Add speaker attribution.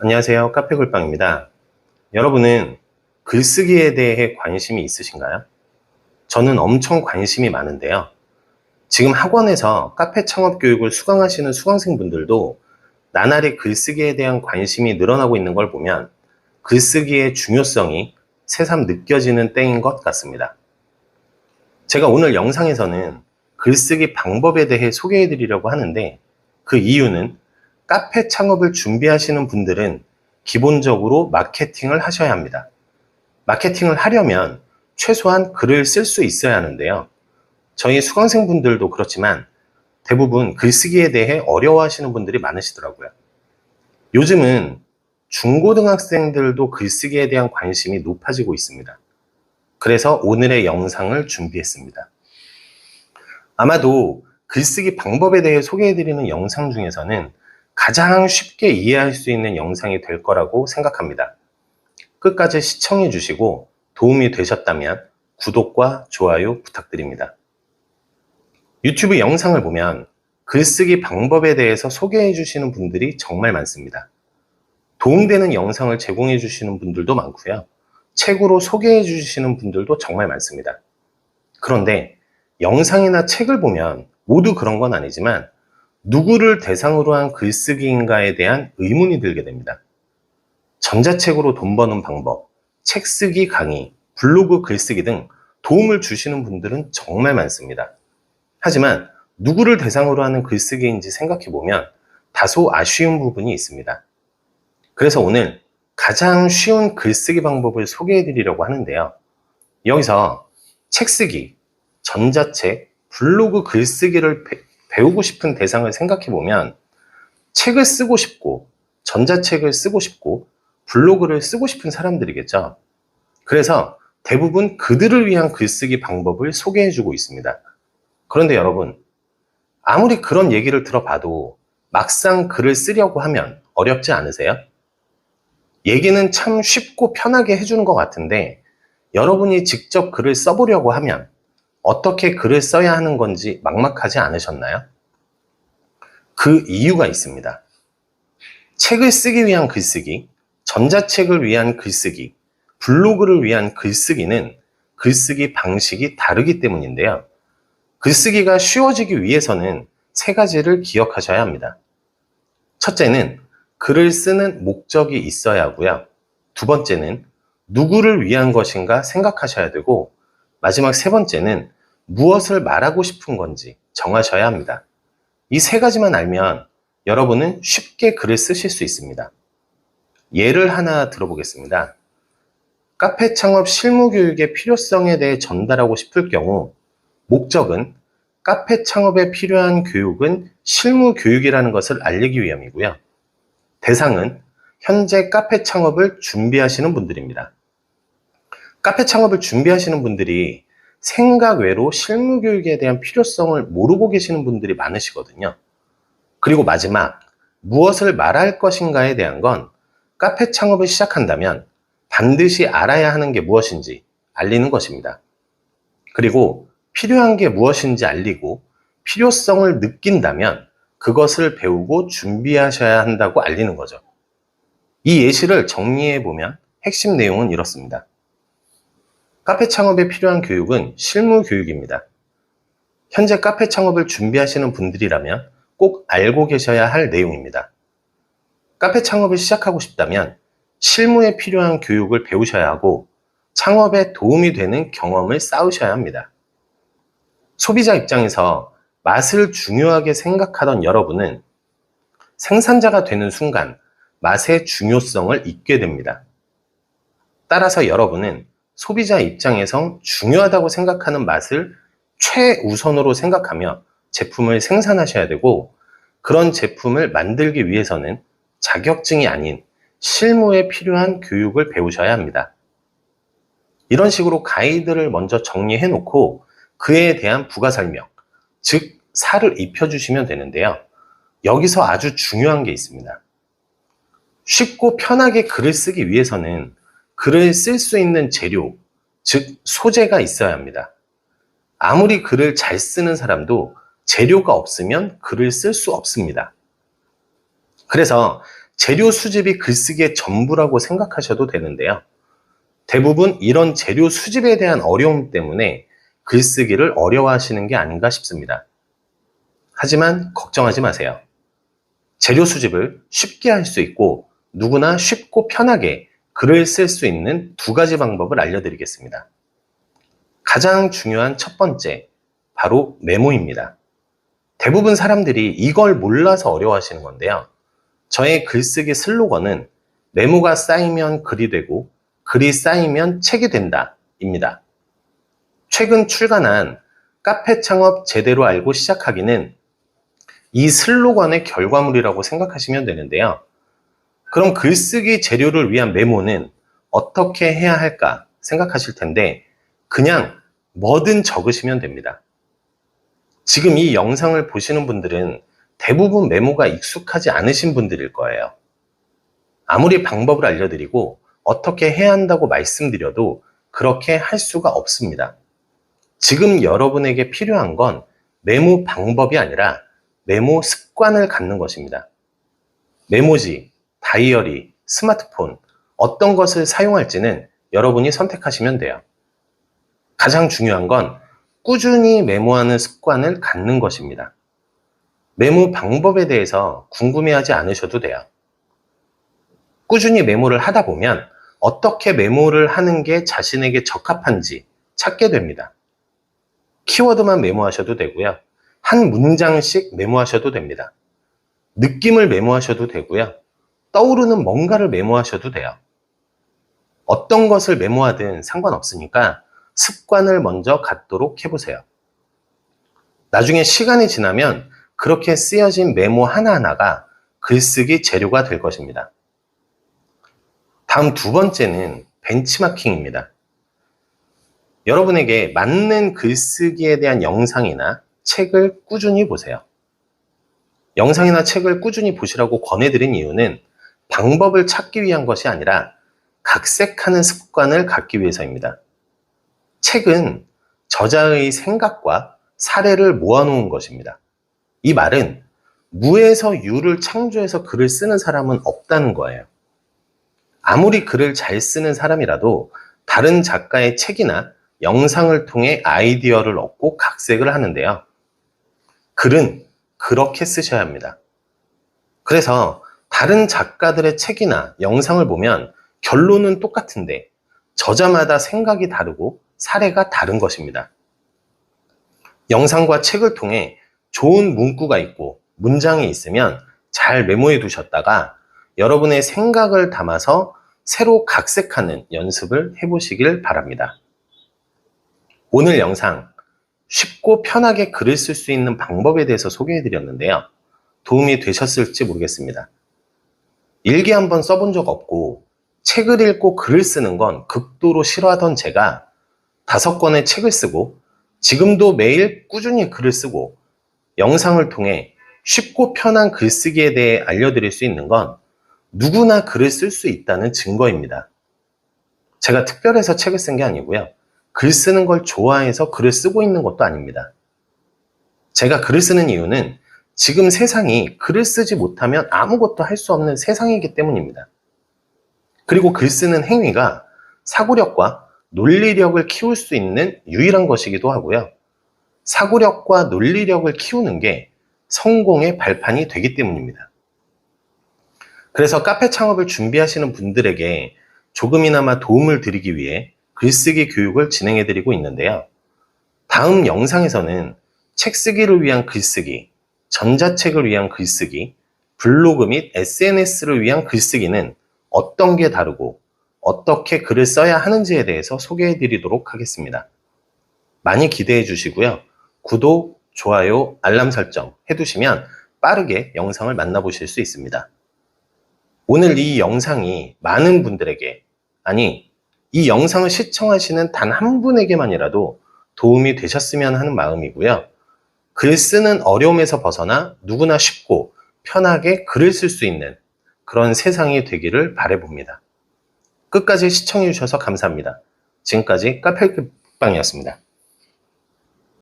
Speaker 1: 안녕하세요. 카페글빵입니다. 여러분은 글쓰기에 대해 관심이 있으신가요? 저는 엄청 관심이 많은데요. 지금 학원에서 카페 창업 교육을 수강하시는 수강생분들도 나날이 글쓰기에 대한 관심이 늘어나고 있는 걸 보면 글쓰기의 중요성이 새삼 느껴지는 때인 것 같습니다. 제가 오늘 영상에서는 글쓰기 방법에 대해 소개해 드리려고 하는데, 그 이유는 카페 창업을 준비하시는 분들은 기본적으로 마케팅을 하셔야 합니다. 마케팅을 하려면 최소한 글을 쓸 수 있어야 하는데요. 저희 수강생분들도 그렇지만 대부분 글쓰기에 대해 어려워하시는 분들이 많으시더라고요. 요즘은 중고등학생들도 글쓰기에 대한 관심이 높아지고 있습니다. 그래서 오늘의 영상을 준비했습니다. 아마도 글쓰기 방법에 대해 소개해드리는 영상 중에서는 가장 쉽게 이해할 수 있는 영상이 될 거라고 생각합니다. 끝까지 시청해 주시고 도움이 되셨다면 구독과 좋아요 부탁드립니다. 유튜브 영상을 보면 글쓰기 방법에 대해서 소개해 주시는 분들이 정말 많습니다. 도움되는 영상을 제공해 주시는 분들도 많고요. 책으로 소개해 주시는 분들도 정말 많습니다. 그런데 영상이나 책을 보면 모두 그런 건 아니지만 누구를 대상으로 한 글쓰기인가에 대한 의문이 들게 됩니다. 전자책으로 돈 버는 방법, 책 쓰기 강의, 블로그 글쓰기 등 도움을 주시는 분들은 정말 많습니다. 하지만 누구를 대상으로 하는 글쓰기인지 생각해보면 다소 아쉬운 부분이 있습니다. 그래서 오늘 가장 쉬운 글쓰기 방법을 소개해 드리려고 하는데요. 여기서 책 쓰기, 전자책, 블로그 글쓰기를 배우고 싶은 대상을 생각해보면 책을 쓰고 싶고, 전자책을 쓰고 싶고, 블로그를 쓰고 싶은 사람들이겠죠. 그래서 대부분 그들을 위한 글쓰기 방법을 소개해주고 있습니다. 그런데 여러분, 아무리 그런 얘기를 들어봐도 막상 글을 쓰려고 하면 어렵지 않으세요? 얘기는 참 쉽고 편하게 해주는 것 같은데 여러분이 직접 글을 써보려고 하면 어떻게 글을 써야 하는 건지 막막하지 않으셨나요? 그 이유가 있습니다. 책을 쓰기 위한 글쓰기, 전자책을 위한 글쓰기, 블로그를 위한 글쓰기는 글쓰기 방식이 다르기 때문인데요. 글쓰기가 쉬워지기 위해서는 세 가지를 기억하셔야 합니다. 첫째는 글을 쓰는 목적이 있어야 하고요. 두 번째는 누구를 위한 것인가 생각하셔야 되고, 마지막 세 번째는 무엇을 말하고 싶은 건지 정하셔야 합니다. 이 세 가지만 알면 여러분은 쉽게 글을 쓰실 수 있습니다. 예를 하나 들어보겠습니다. 카페 창업 실무 교육의 필요성에 대해 전달하고 싶을 경우 목적은 카페 창업에 필요한 교육은 실무 교육이라는 것을 알리기 위함이고요. 대상은 현재 카페 창업을 준비하시는 분들입니다. 카페 창업을 준비하시는 분들이 생각 외로 실무 교육에 대한 필요성을 모르고 계시는 분들이 많으시거든요. 그리고 마지막, 무엇을 말할 것인가에 대한 건 카페 창업을 시작한다면 반드시 알아야 하는 게 무엇인지 알리는 것입니다. 그리고 필요한 게 무엇인지 알리고 필요성을 느낀다면 그것을 배우고 준비하셔야 한다고 알리는 거죠. 이 예시를 정리해 보면 핵심 내용은 이렇습니다. 카페 창업에 필요한 교육은 실무 교육입니다. 현재 카페 창업을 준비하시는 분들이라면 꼭 알고 계셔야 할 내용입니다. 카페 창업을 시작하고 싶다면 실무에 필요한 교육을 배우셔야 하고 창업에 도움이 되는 경험을 쌓으셔야 합니다. 소비자 입장에서 맛을 중요하게 생각하던 여러분은 생산자가 되는 순간 맛의 중요성을 잊게 됩니다. 따라서 여러분은 소비자 입장에서 중요하다고 생각하는 맛을 최우선으로 생각하며 제품을 생산하셔야 되고, 그런 제품을 만들기 위해서는 자격증이 아닌 실무에 필요한 교육을 배우셔야 합니다. 이런 식으로 가이드를 먼저 정리해 놓고 그에 대한 부가 설명, 즉 살을 입혀주시면 되는데요. 여기서 아주 중요한 게 있습니다. 쉽고 편하게 글을 쓰기 위해서는 글을 쓸 수 있는 재료, 즉 소재가 있어야 합니다. 아무리 글을 잘 쓰는 사람도 재료가 없으면 글을 쓸 수 없습니다. 그래서 재료 수집이 글쓰기의 전부라고 생각하셔도 되는데요. 대부분 이런 재료 수집에 대한 어려움 때문에 글쓰기를 어려워하시는 게 아닌가 싶습니다. 하지만 걱정하지 마세요. 재료 수집을 쉽게 할 수 있고 누구나 쉽고 편하게 글을 쓸 수 있는 두 가지 방법을 알려드리겠습니다. 가장 중요한 첫 번째, 바로 메모입니다. 대부분 사람들이 이걸 몰라서 어려워하시는 건데요. 저의 글쓰기 슬로건은 메모가 쌓이면 글이 되고 글이 쌓이면 책이 된다 입니다. 최근 출간한 카페 창업 제대로 알고 시작하기는 이 슬로건의 결과물이라고 생각하시면 되는데요. 그럼 글쓰기 재료를 위한 메모는 어떻게 해야 할까 생각하실 텐데 그냥 뭐든 적으시면 됩니다. 지금 이 영상을 보시는 분들은 대부분 메모가 익숙하지 않으신 분들일 거예요. 아무리 방법을 알려드리고 어떻게 해야 한다고 말씀드려도 그렇게 할 수가 없습니다. 지금 여러분에게 필요한 건 메모 방법이 아니라 메모 습관을 갖는 것입니다. 메모지, 다이어리, 스마트폰, 어떤 것을 사용할지는 여러분이 선택하시면 돼요. 가장 중요한 건 꾸준히 메모하는 습관을 갖는 것입니다. 메모 방법에 대해서 궁금해하지 않으셔도 돼요. 꾸준히 메모를 하다 보면 어떻게 메모를 하는 게 자신에게 적합한지 찾게 됩니다. 키워드만 메모하셔도 되고요. 한 문장씩 메모하셔도 됩니다. 느낌을 메모하셔도 되고요. 떠오르는 뭔가를 메모하셔도 돼요. 어떤 것을 메모하든 상관없으니까 습관을 먼저 갖도록 해보세요. 나중에 시간이 지나면 그렇게 쓰여진 메모 하나하나가 글쓰기 재료가 될 것입니다. 다음 두 번째는 벤치마킹입니다. 여러분에게 맞는 글쓰기에 대한 영상이나 책을 꾸준히 보세요. 영상이나 책을 꾸준히 보시라고 권해드린 이유는 방법을 찾기 위한 것이 아니라 각색하는 습관을 갖기 위해서입니다. 책은 저자의 생각과 사례를 모아놓은 것입니다. 이 말은 무에서 유를 창조해서 글을 쓰는 사람은 없다는 거예요. 아무리 글을 잘 쓰는 사람이라도 다른 작가의 책이나 영상을 통해 아이디어를 얻고 각색을 하는데요. 글은 그렇게 쓰셔야 합니다. 그래서 다른 작가들의 책이나 영상을 보면 결론은 똑같은데 저자마다 생각이 다르고 사례가 다른 것입니다. 영상과 책을 통해 좋은 문구가 있고 문장이 있으면 잘 메모해 두셨다가 여러분의 생각을 담아서 새로 각색하는 연습을 해보시길 바랍니다. 오늘 영상 쉽고 편하게 글을 쓸 수 있는 방법에 대해서 소개해 드렸는데요. 도움이 되셨을지 모르겠습니다. 일기 한번 써본 적 없고 책을 읽고 글을 쓰는 건 극도로 싫어하던 제가 5권의 책을 쓰고 지금도 매일 꾸준히 글을 쓰고 영상을 통해 쉽고 편한 글쓰기에 대해 알려드릴 수 있는 건 누구나 글을 쓸 수 있다는 증거입니다. 제가 특별해서 책을 쓴 게 아니고요. 글 쓰는 걸 좋아해서 글을 쓰고 있는 것도 아닙니다. 제가 글을 쓰는 이유는 지금 세상이 글을 쓰지 못하면 아무것도 할 수 없는 세상이기 때문입니다. 그리고 글 쓰는 행위가 사고력과 논리력을 키울 수 있는 유일한 것이기도 하고요. 사고력과 논리력을 키우는 게 성공의 발판이 되기 때문입니다. 그래서 카페 창업을 준비하시는 분들에게 조금이나마 도움을 드리기 위해 글쓰기 교육을 진행해 드리고 있는데요. 다음 영상에서는 책 쓰기를 위한 글쓰기, 전자책을 위한 글쓰기, 블로그 및 SNS를 위한 글쓰기는 어떤 게 다르고 어떻게 글을 써야 하는지에 대해서 소개해 드리도록 하겠습니다. 많이 기대해 주시고요. 구독, 좋아요, 알람 설정 해두시면 빠르게 영상을 만나보실 수 있습니다. 오늘 이 영상이 많은 분들에게, 아니, 이 영상을 시청하시는 단 한 분에게만이라도 도움이 되셨으면 하는 마음이고요. 글 쓰는 어려움에서 벗어나 누구나 쉽고 편하게 글을 쓸 수 있는 그런 세상이 되기를 바라봅니다. 끝까지 시청해 주셔서 감사합니다. 지금까지 카페방이었습니다.